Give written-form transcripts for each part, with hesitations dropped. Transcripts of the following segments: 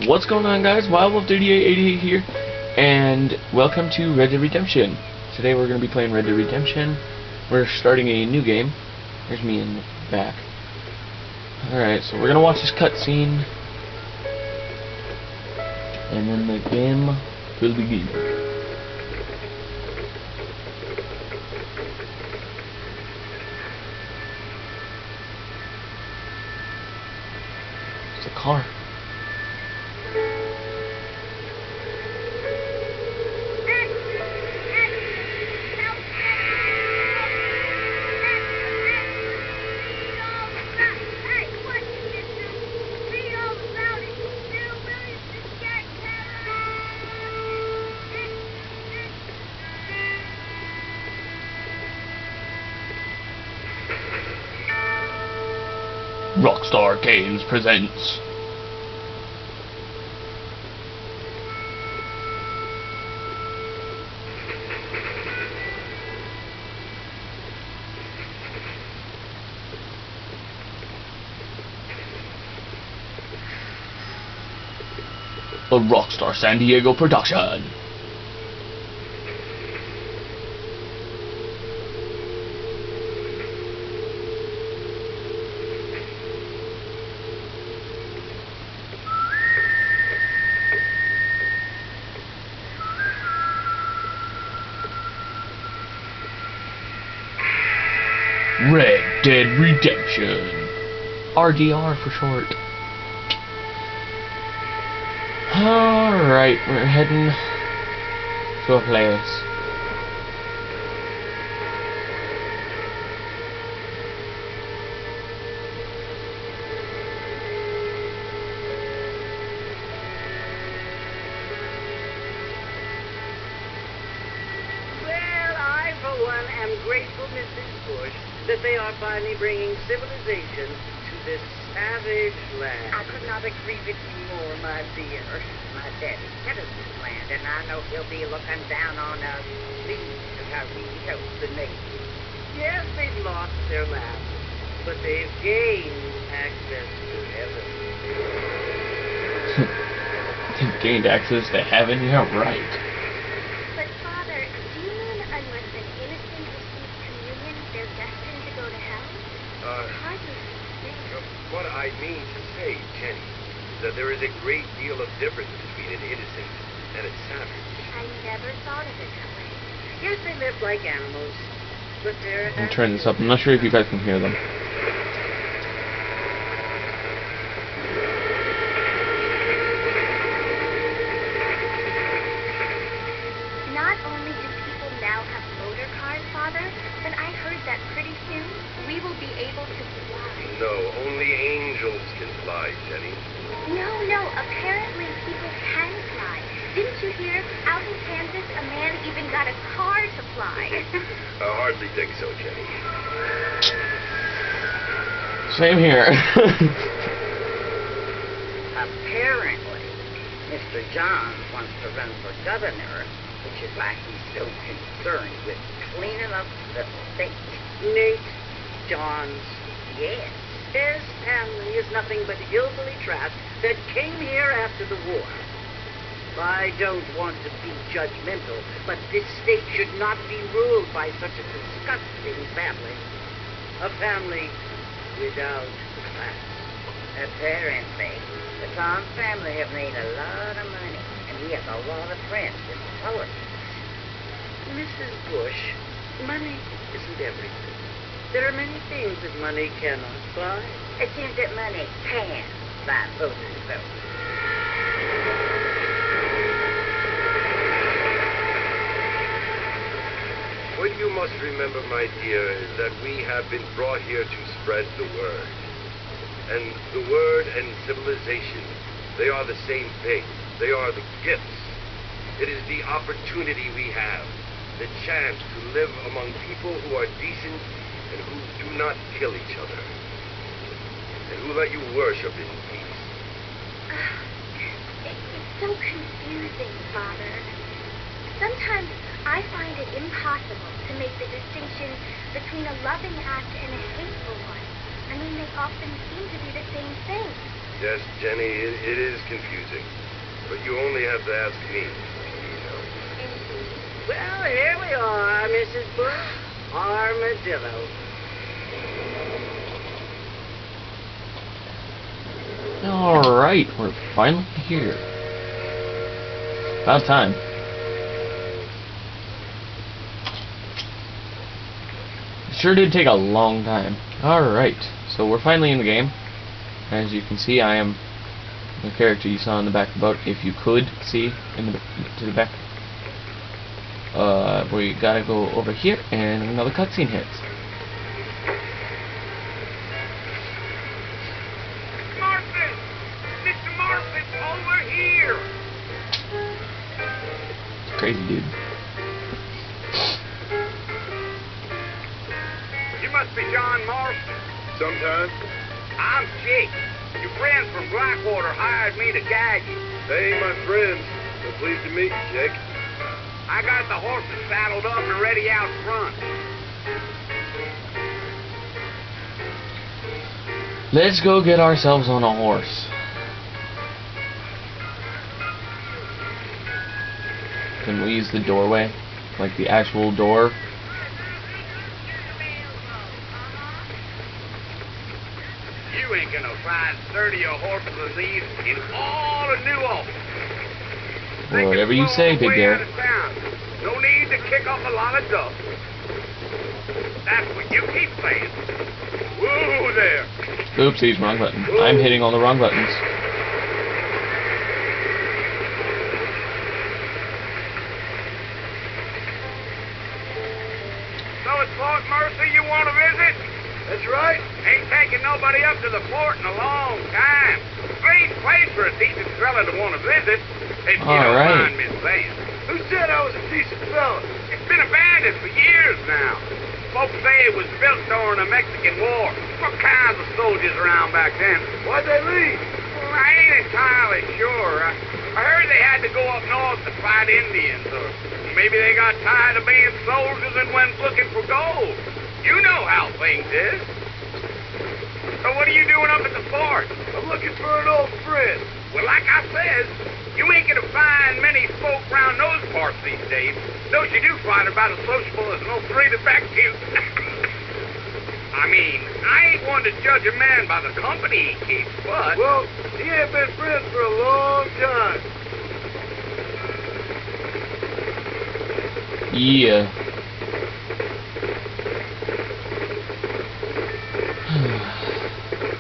What's going on, guys? WildWolf3888 here, and welcome to Red Dead Redemption. Today we're going to be playing Red Dead Redemption. We're starting a new game. Here's me in the back. Alright, so we're going to watch this cutscene, and then the game will begin. It's a car. Rockstar Games presents a Rockstar San Diego production. Red Dead Redemption. RDR for short. Alright, we're heading to a place. Well, I, for one, am grateful, Mrs. Bush, that they are finally bringing civilization to this savage land. I could not agree with you more, my dear. My daddy set us this land, and I know he'll be looking down on us, pleased at how we help the nation. Yes, they've lost their land, but they've gained access to heaven. They've gained access to heaven? Yeah, right. But Father, do you mean unless an innocent receives communion, they're destined to go to hell? Hardly think. What I mean to say, Jenny, is that there is a great deal of difference between an innocent and a savage. I never thought of it that way. Yes, they live like animals, but they're... I'm turning this up. I'm not sure if you guys can hear them. Not only do people now have motor cars, Father, but I heard that pretty soon we will be able to fly. No, only angels can fly, Jenny. No, apparently people can fly. Didn't you hear? Out in Kansas, a man even got a car to fly. I hardly think so, Jenny. Same here. Apparently, Mr. John wants to run for governor, which is why he's so concerned with cleaning up the state. Nate Johns. Yes. His family is nothing but hillbilly trash that came here after the war. I don't want to be judgmental, but this state should not be ruled by such a disgusting family. A family without class. Apparently, the Tom family have made a lot of money, and he has a lot of friends in politics. Mrs. Bush, money isn't everything. There are many things that money cannot buy. It seems that money can buy voters' votes. What you must remember, my dear, is that we have been brought here to spread the word. And the word and civilization, they are the same thing. They are the gifts. It is the opportunity we have, the chance to live among people who are decent and who do not kill each other, and who let you worship in peace. It's so confusing, Father. Sometimes I find it impossible to make the distinction between a loving act and a hateful one. I mean, they often seem to be the same thing. Yes, Jenny, it is confusing. But you only have to ask me. Well, here we are, Mrs. Bush. Armadillo. Alright, we're finally here. About time. It sure did take a long time. Alright, so we're finally in the game. As you can see, I am the character you saw in the back of the boat. If you could see in the to the back. We gotta go over here, and another cutscene hits. Martin! Mr. Martin, over here! It's crazy, dude. You must be John Marston. Sometimes. I'm Jake. Your friends from Blackwater hired me to guide you. They ain't my friends. So pleased to meet you, Jake. I got the horses saddled up and ready out front. Let's go get ourselves on a horse. Can we use the doorway? Like the actual door? You ain't gonna find sturdier horses than these in all of New Orleans. Or whatever you say, Big Bear. No need to kick up a lot of dust. That's what you keep saying. Whoa there. Oopsies, wrong button. I'm hitting all the wrong buttons. So it's Fort Mercy you want to visit? That's right. Ain't taking nobody up to the fort in a long time. Strange place for a decent fella to want to visit. If you don't mind me saying. Who said I was a decent fella? It's been abandoned for years now. Folks say it was built during the Mexican War. What kinds of soldiers around back then? Why'd they leave? Well, I ain't entirely sure. I heard they had to go up north to fight Indians, or maybe they got tired of being soldiers and went looking for gold. You know how things is. So what are you doing up at the fort? I'm looking for an old friend. Well, like I said, you ain't gonna find many folk round those parts these days. Those you do find are about as sociable as an old three to back to. I mean, I ain't one to judge a man by the company he keeps, but... Well, he ain't been friends for a long time. Yeah.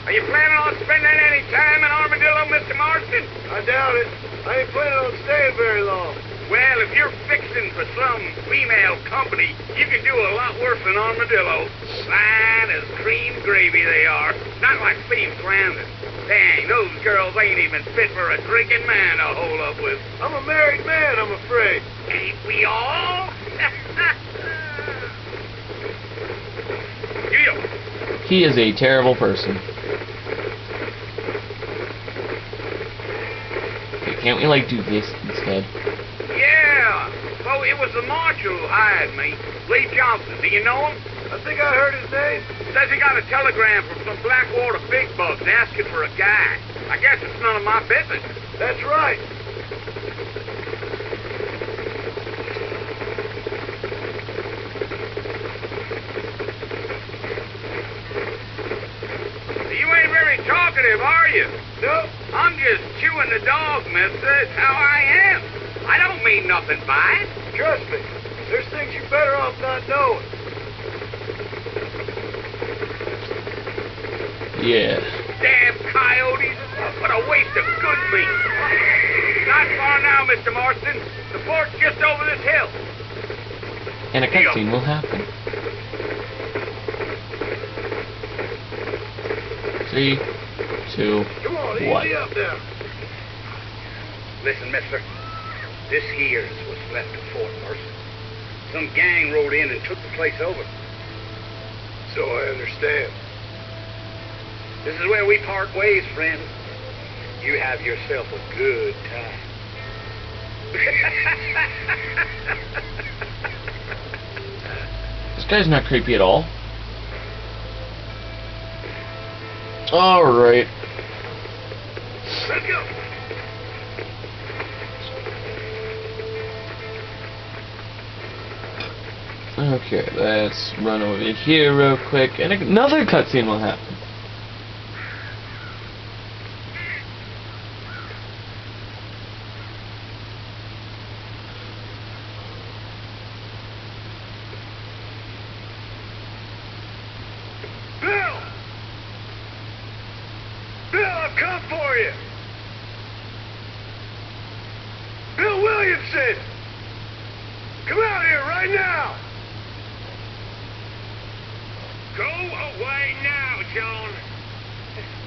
Are you planning on spending any time in Armadillo, Mr. Marston? I doubt it. I ain't planning on staying very long. Well, if you're fixing for some female company, you can do a lot worse than Armadillo. Fine as cream gravy they are. Not like Steve Clarendon. Dang, those girls ain't even fit for a drinking man to hole up with. I'm a married man, I'm afraid. Ain't we all? Gil. He is a terrible person. Okay, can't we like do this instead? Yeah. Well, it was the marshal who hired me. Williompson. Do you know him? I think I heard his name. Says he got a telegram from some Blackwater big bugs asking for a guy. I guess it's none of my business. That's right. You ain't very talkative, are you? No. I'm just chewing the dog, mister. It's how I am. I don't mean nothing by it. Trust me. There's things you're better off not knowing. Yeah. Damn coyotes. What a waste of good meat. Not far now, Mr. Marston. The fort's just over this hill. And a cutscene will happen. 3, 2, Come on, 1. easy up now. Listen, mister. This here's what's left of Fort Mercy. Some gang rode in and took the place over. So I understand. This is where we part ways, friend. You have yourself a good time. This guy's not creepy at all. Alright. Let's go. Okay, let's run over here real quick, and another cutscene will happen. Bill! Bill, I've come for you! Bill Williamson! Come out here right now! Go away now, John.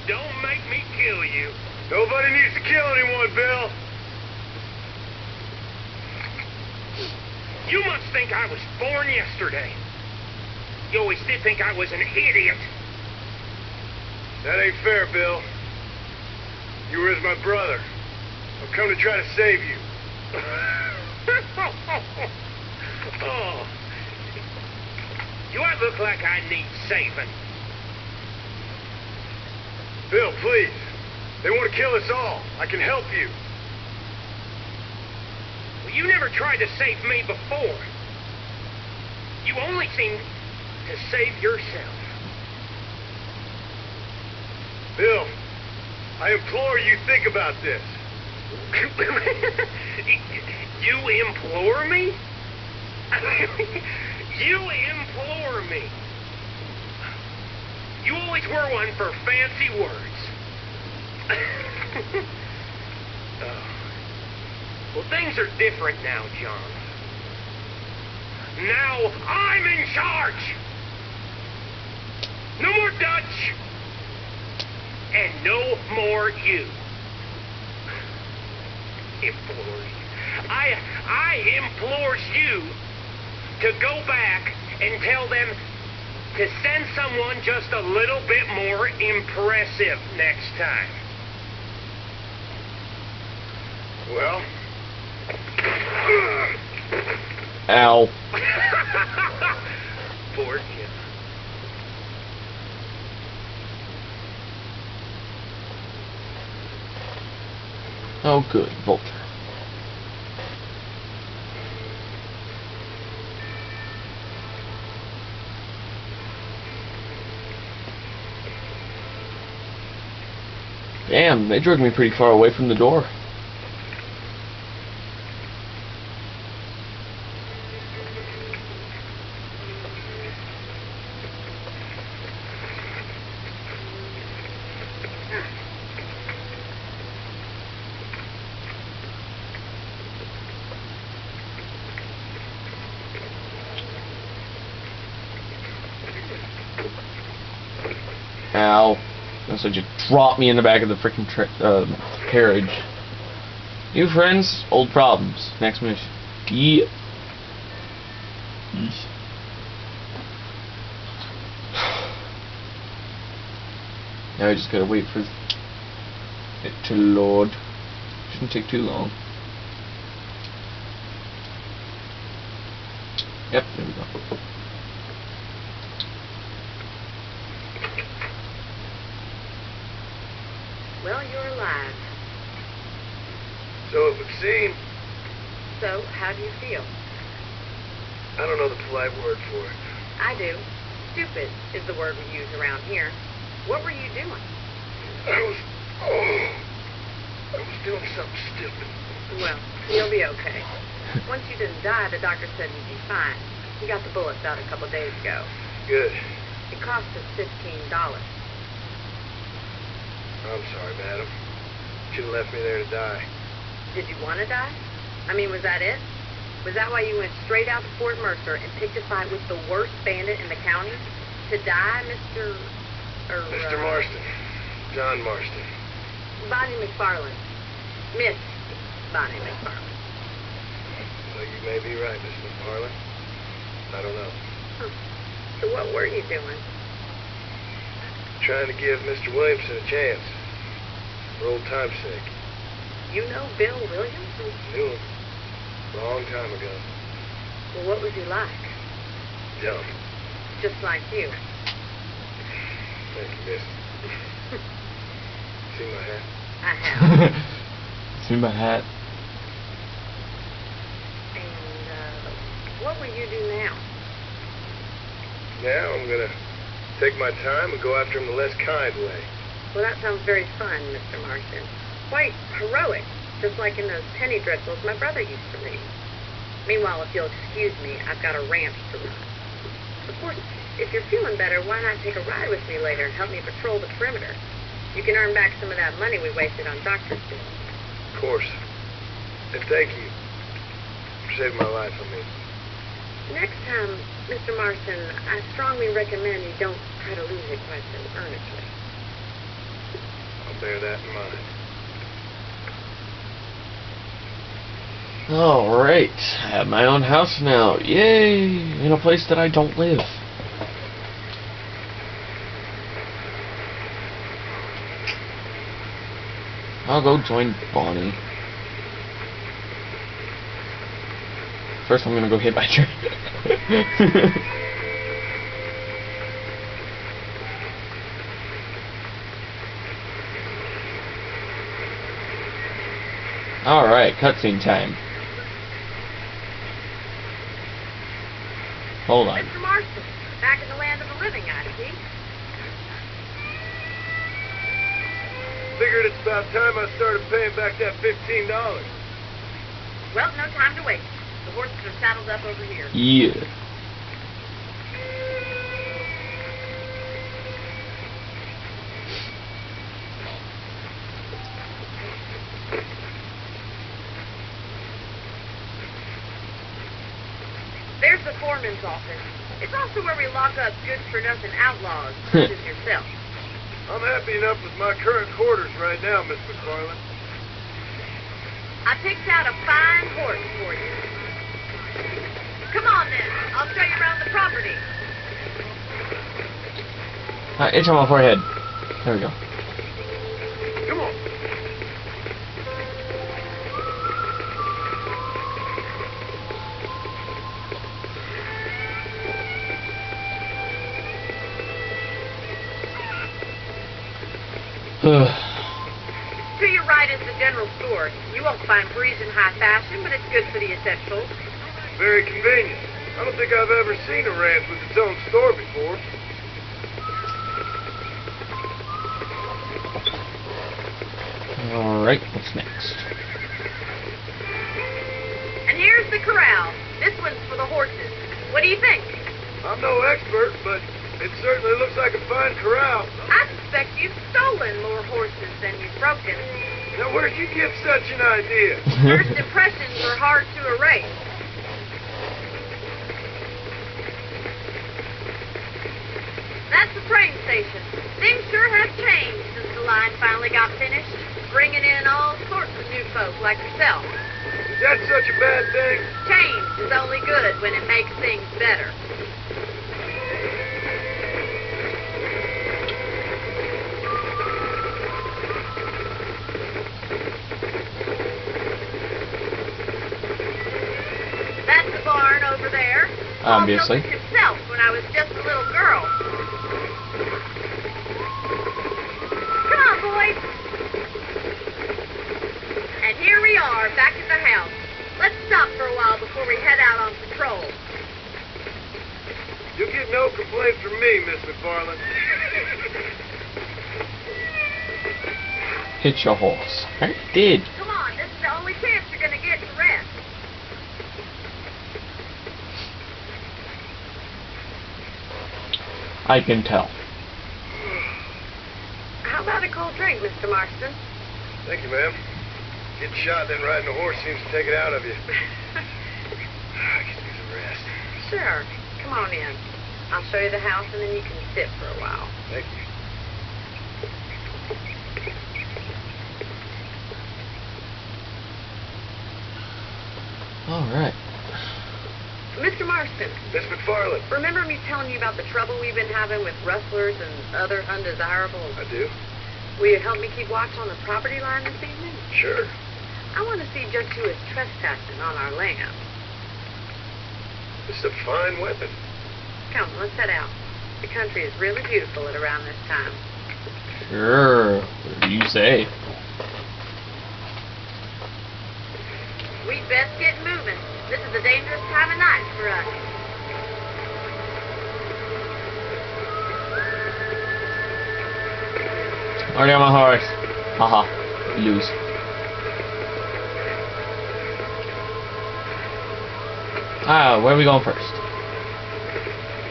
Don't make me kill you. Nobody needs to kill anyone, Bill. You must think I was born yesterday. You always did think I was an idiot. That ain't fair, Bill. You were as my brother. I've come to try to save you. Oh. Do I look like I need saving? Bill, please. They want to kill us all. I can help you. Well, you never tried to save me before. You only seem to save yourself. Bill, I implore you think about this. You implore me? You implore me. You always were one for fancy words. Oh. Well, things are different now, John. Now I'm in charge. No more Dutch. And no more you. Implores you. I implores you to go back and tell them to send someone just a little bit more impressive next time. Well? Ow. Poor kid. Oh, good. Vulture. Damn, they dragged me pretty far away from the door. Ow. So just drop me in the back of the freaking carriage. New friends, old problems. Next mission. Yeah. Now I just gotta wait for it to load. Shouldn't take too long. Yep, there we go. Well, you're alive. So it would seem. So, how do you feel? I don't know the polite word for it. I do. Stupid is the word we use around here. What were you doing? I was doing something stupid. Well, you'll be okay. Once you didn't die, the doctor said you'd be fine. He got the bullets out a couple days ago. Good. It cost us $15. I'm sorry, madam. Should have left me there to die. Did you want to die? I mean, was that it? Was that why you went straight out to Fort Mercer and picked a fight with the worst bandit in the county? To die, Mr. Mr. Marston. John Marston. Bonnie McFarland. Miss Bonnie McFarland. Well, you may be right, Miss McFarland. I don't know. So what were you doing? Trying to give Mr. Williamson a chance. For old time's sake. You know Bill Williamson? Knew him. Long time ago. Well, what was he like? Dumb. Just like you. Thank you, miss. See my hat? I have. See my hat. And, what will you do now? Now I'm gonna take my time and go after him the less kind way. Well, that sounds very fun, Mr. Marston. Quite heroic, just like in those penny dreadfuls my brother used to read. Meanwhile, if you'll excuse me, I've got a ranch to run. Of course, if you're feeling better, why not take a ride with me later and help me patrol the perimeter? You can earn back some of that money we wasted on doctor's bills. Of course. And thank you for saving my life, I mean. Next time, Mr. Marston, I strongly recommend you don't try to lose it quite so earnestly. I'll bear that in mind. Alright, I have my own house now. Yay! In a place that I don't live. I'll go join Bonnie. First I'm gonna go hit my tree. Alright, cutscene time. Hold on. Mr. Marston, back in the land of the living, I see. Figured it's about time I started paying back that $15. Well, no time to wait. The horses are saddled up over here. Yeah. There's the foreman's office. It's also where we lock up good-for-nothing outlaws, such as yourself. I'm happy enough with my current quarters right now, Miss McFarland. I picked out a fine horse for you. Come on, then. I'll show you around the property. Itch on my forehead. There we go. Come on. To your right is the general store. You won't find Parisian high fashion, but it's good for the essentials. Very convenient. I don't think I've ever seen a ranch with its own store before. Alright, what's next? And here's the corral. This one's for the horses. What do you think? I'm no expert, but it certainly looks like a fine corral. I suspect you've stolen more horses than you've broken. Now, where'd you get such an idea? First impressions are hard to erase. That's the train station. Things sure have changed since the line finally got finished, bringing in all sorts of new folk like yourself. Is that such a bad thing? Change is only good when it makes things better. That's the barn over there. Obviously. Paul built it himself when I was just a little girl. Come on, boys. And here we are, back at the house. Let's stop for a while before we head out on patrol. You'll get no complaints from me, Miss McFarland. Hit your horse. I did. Come on, this is the only chance you're going to get to rest. I can tell. How about a cold drink, Mr. Marston? Thank you, ma'am. Getting shot, then riding a horse seems to take it out of you. I can use a rest. Sure. Come on in. I'll show you the house, and then you can sit for a while. Thank you. Alright. Mr. Marston, Miss McFarland. remember me telling you about the trouble we've been having with rustlers and other undesirables? I do? Will you help me keep watch on the property line this evening? Sure. I want to see just who is trespassing on our land. This is a fine weapon. Come, let's head out. The country is really beautiful at around this time. Sure. What do you say? We'd best get moving. This is a dangerous time of night for us. Already on my horse. Haha. Lose. Where are we going first?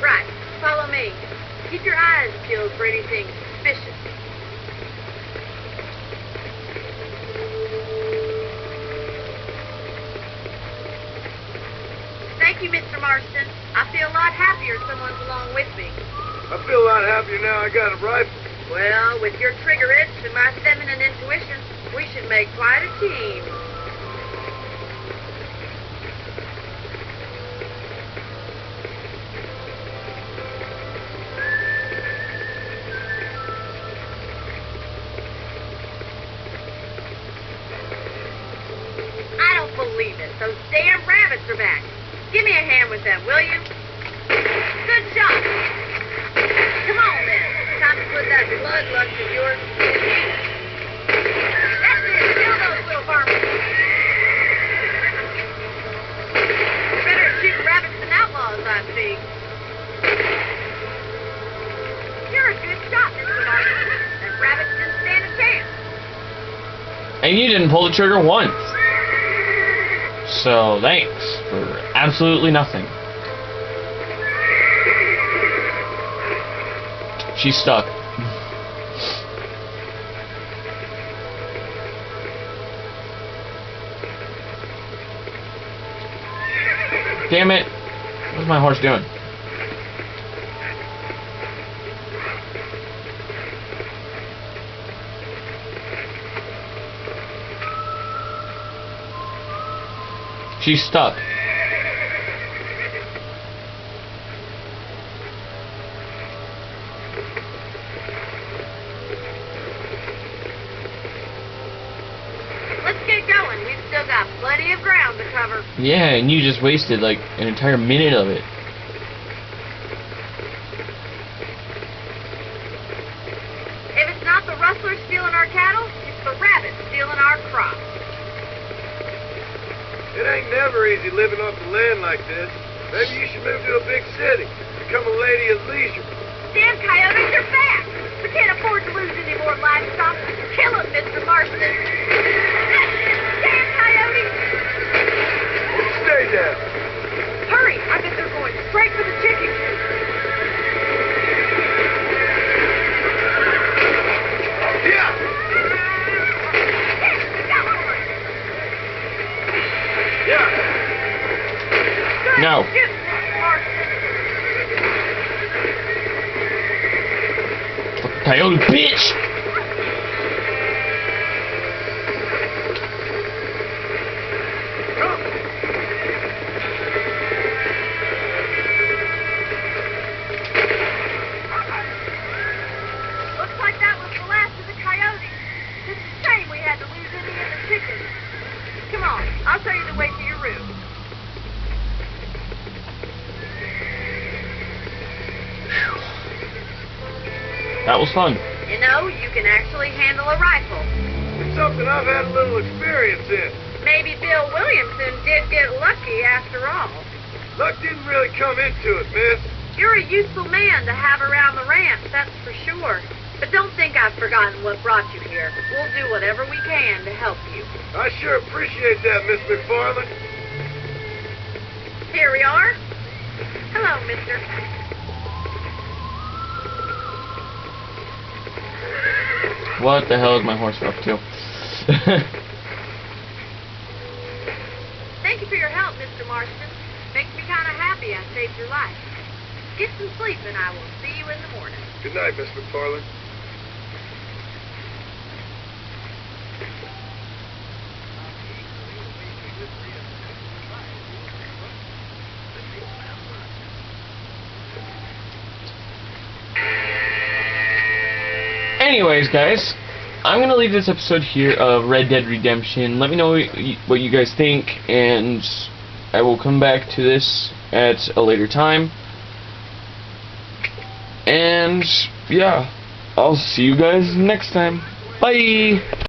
Right. Follow me. Keep your eyes peeled for anything suspicious. Thank you, Mr. Marston. I feel a lot happier someone's along with me. I feel a lot happier now I got a rifle. Well, with your trigger itch and my feminine intuition, we should make quite a team. I don't believe it. Those damn rabbits are back. Give me a hand with them, will you? Good shot. Come on, then. Time to put that bloodlust of yours to use. That's it. Kill those little farmers. You're better at shooting rabbits than outlaws, I see. You're a good shot, Mr. Martin. That rabbits didn't stand a chance. And you didn't pull the trigger once. So, thanks for absolutely nothing. She's stuck. Damn it. What's my horse doing? She's stuck. Let's get going. We've still got plenty of ground to cover. Yeah, and you just wasted like an entire minute of it. If it's not the rustlers stealing our cattle, it's the rabbits stealing our crops. It ain't never easy living off the land like this. Maybe you should move to a big city. Become a lady of leisure. Damn coyotes are back! We can't afford to lose any more livestock. Kill them, Mr. Marston. Damn coyotes! Stay down. Hurry! I bet they're going straight for the chicken coop. Yeah! Yes, we got one. Yeah! Good No. shoot, Mr. Marston. Coyote bitch! Looks like that was the last of the coyotes. It's a shame we had to lose any of the chickens. Come on, I'll show you the way to your room. That was fun. You know, you can actually handle a rifle. It's something I've had a little experience in. Maybe Bill Williompson did get lucky after all. Luck didn't really come into it, miss. You're a useful man to have around the ranch, that's for sure. But don't think I've forgotten what brought you here. We'll do whatever we can to help you. I sure appreciate that, Miss McFarland. Here we are. Hello, mister. What the hell is my horse up to? Thank you for your help, Mr. Marston. Makes me kind of happy I saved your life. Get some sleep and I will see you in the morning. Good night, Miss McFarland. Anyways, guys, I'm gonna leave this episode here of Red Dead Redemption. Let me know what you guys think, and I will come back to this at a later time. And yeah, I'll see you guys next time. Bye!